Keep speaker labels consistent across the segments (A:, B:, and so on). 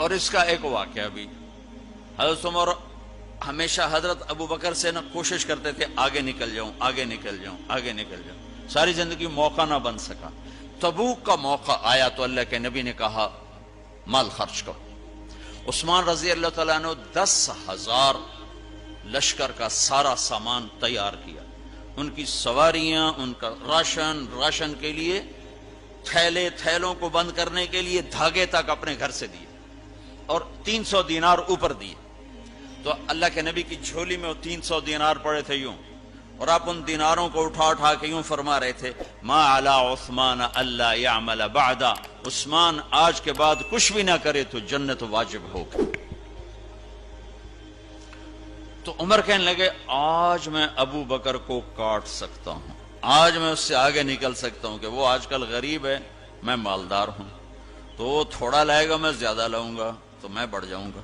A: اور اس کا ایک واقعہ بھی، حضرت عمر ہمیشہ حضرت ابو بکر سے نہ کوشش کرتے تھے آگے نکل جاؤں آگے نکل جاؤں آگے نکل جاؤں، ساری زندگی موقع نہ بن سکا۔ تبوک کا موقع آیا تو اللہ کے نبی نے کہا مال خرچ کرو۔ عثمان رضی اللہ تعالیٰ نے 10,000 لشکر کا سارا سامان تیار کیا، ان کی سواریاں، ان کا راشن کے لیے تھیلوں کو بند کرنے کے لیے دھاگے تک اپنے گھر سے دیے، اور 300 دینار اوپر دیے۔ تو اللہ کے نبی کی جھولی میں وہ 300 دینار پڑے تھے یوں، اور آپ ان دیناروں کو اٹھا کے یوں فرما رہے تھے ما علی عثمان اللہ یعمل بعدا، عثمان آج کے بعد کچھ بھی نہ کرے تو جنت واجب ہوگی۔ تو عمر کہنے لگے آج میں ابو بکر کو کاٹ سکتا ہوں، آج میں اس سے آگے نکل سکتا ہوں کہ وہ آج کل غریب ہے، میں مالدار ہوں، تو وہ تھوڑا لائے گا میں زیادہ لاؤں گا تو میں بڑھ جاؤں گا۔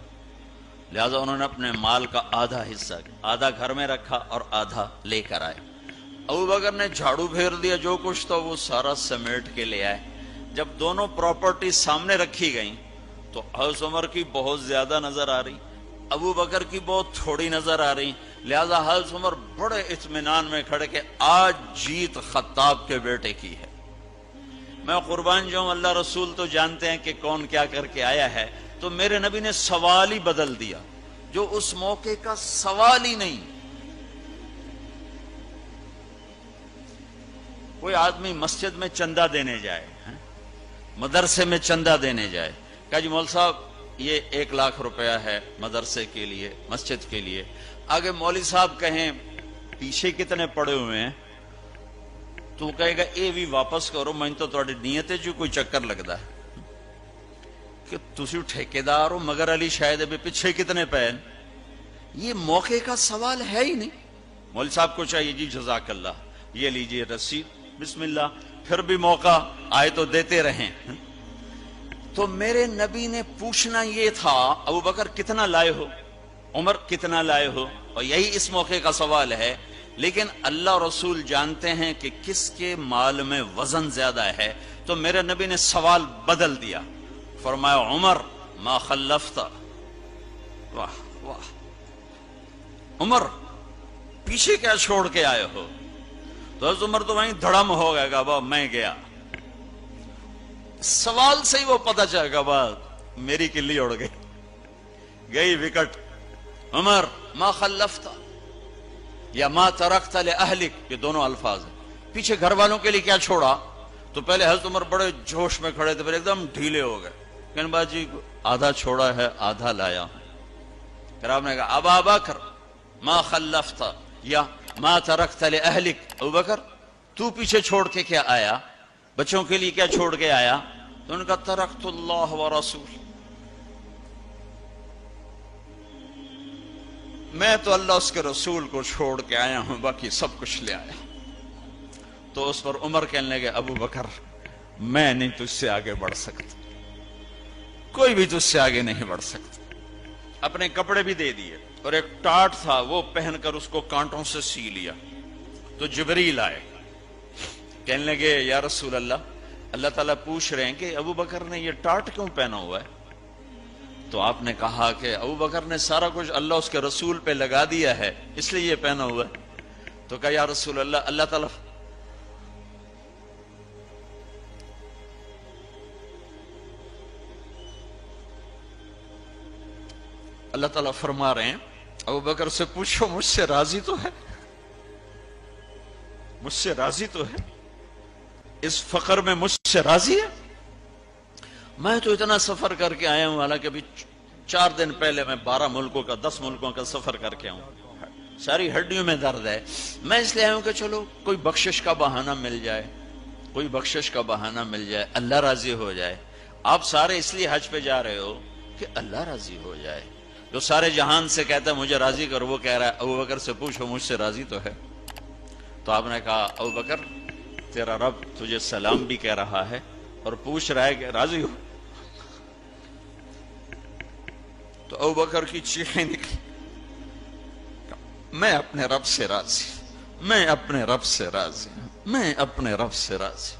A: لہذا انہوں نے اپنے مال کا آدھا حصہ، آدھا گھر میں رکھا اور آدھا لے کر آئے۔ ابو بکر نے جھاڑو پھیر دیا، جو کچھ تھا وہ سارا سمیٹ کے لے آئے۔ جب دونوں پراپرٹی سامنے رکھی گئیں تو حضرت عمر کی بہت زیادہ نظر آ رہی، ابو بکر کی بہت تھوڑی نظر آ رہی، لہذا حضرت عمر بڑے اطمینان میں کھڑے کہ آج جیت خطاب کے بیٹے کی ہے۔ میں قربان جاؤں، اللہ رسول تو جانتے ہیں کہ کون کیا کر کے آیا ہے، تو میرے نبی نے سوال ہی بدل دیا جو اس موقع کا سوال ہی نہیں۔ کوئی آدمی مسجد میں چندہ دینے جائے، مدرسے میں چندہ دینے جائے، کہا جی مول صاحب یہ 1 لاکھ روپیہ ہے مدرسے کے لیے، مسجد کے لیے۔ آگے مولوی صاحب کہیں پیچھے کتنے پڑے ہوئے ہیں، تو کہے گا اے بھی واپس کرو، میں تو تھوڑی نیت ہے جو کوئی چکر لگتا ہے کہ تسی ٹھیکیدار ہو، مگر علی شاید ابھی پیچھے کتنے پے۔ یہ موقع کا سوال ہے ہی نہیں۔ مولوی صاحب کو چاہیے جی جزاک اللہ، یہ لیجئے رسید، بسم اللہ، پھر بھی موقع آئے تو دیتے رہیں۔ تو میرے نبی نے پوچھنا یہ تھا ابو بکر کتنا لائے ہو، عمر کتنا لائے ہو، اور یہی اس موقع کا سوال ہے۔ لیکن اللہ رسول جانتے ہیں کہ کس کے مال میں وزن زیادہ ہے، تو میرے نبی نے سوال بدل دیا، فرمایا عمر ما خلفت، واہ واہ، عمر پیچھے کیا چھوڑ کے آئے ہو؟ تو حضرت عمر تو وہیں دھڑم ہو گئے گا، با میں گیا، سوال سے ہی وہ پتہ چلے گا، بات میری کلی اڑ گئی وکٹ۔ عمر ما خلفت یا ما ترکت لأہلک، یہ دونوں الفاظ ہیں، پیچھے گھر والوں کے لیے کیا چھوڑا؟ تو پہلے حضرت عمر بڑے جوش میں کھڑے تھے، پھر ایک دم ڈھیلے ہو گئے، کہنے بات جی آدھا چھوڑا ہے آدھا لایا ہوں۔ پھر آپ نے کہا ابا بکر ما خلفت یا ما ترکت لأہلک، ابو بکر تو پیچھے چھوڑ کے کیا آیا، بچوں کے لیے کیا چھوڑ کے آیا؟ تو ان کا ترکت اللہ ورسول، میں تو اللہ اس کے رسول کو چھوڑ کے آیا ہوں، باقی سب کچھ لے آیا۔ تو اس پر عمر کہنے لگے ابو بکر میں نہیں تجھ سے آگے بڑھ سکتا، کوئی بھی تجھ سے آگے نہیں بڑھ سکتا۔ اپنے کپڑے بھی دے دیے، اور ایک ٹاٹ تھا وہ پہن کر اس کو کانٹوں سے سی لیا۔ تو جبریل آئے، کہنے لگے یا رسول اللہ، اللہ تعالیٰ پوچھ رہے ہیں کہ ابو بکر نے یہ ٹاٹ کیوں پہنا ہوا ہے؟ تو آپ نے کہا کہ ابو بکر نے سارا کچھ اللہ اس کے رسول پہ لگا دیا ہے، اس لیے یہ پہنا ہوا ہے۔ تو کہا یا رسول اللہ، اللہ تعالیٰ فرما رہے ہیں ابو بکر سے پوچھو مجھ سے راضی تو ہے، مجھ سے راضی تو ہے، اس فقر میں مجھ سے راضی ہے؟ میں تو اتنا سفر کر کے آیا ہوں، حالانکہ ابھی 4 دن پہلے میں 12 ملکوں کا 10 ملکوں کا سفر کر کے آؤں، ساری ہڈیوں میں درد ہے، میں اس لیے آیا ہوں کہ چلو کوئی بخشش کا بہانہ مل جائے، کوئی بخشش کا بہانہ مل جائے، اللہ راضی ہو جائے۔ آپ سارے اس لیے حج پہ جا رہے ہو کہ اللہ راضی ہو جائے۔ جو سارے جہان سے کہتا ہے مجھے راضی کرو، وہ کہہ رہا ہے ابو بکر سے پوچھو مجھ سے راضی تو ہے۔ تو آپ نے کہا ابو بکر تیرا رب تجھے سلام بھی کہہ رہا ہے اور پوچھ رہا ہے کہ راضی ہو؟ تو ابو بکر کی چیخیں نکلی، میں اپنے رب سے راضی، میں اپنے رب سے راضی، میں اپنے رب سے راضی۔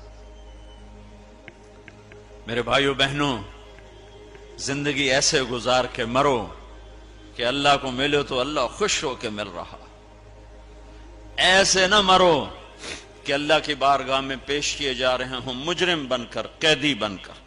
A: میرے بھائیو بہنوں، زندگی ایسے گزار کے مرو کہ اللہ کو ملو تو اللہ خوش ہو کے مل رہا، ایسے نہ مرو کہ اللہ کی بارگاہ میں پیش کیے جا رہے ہوں مجرم بن کر، قیدی بن کر۔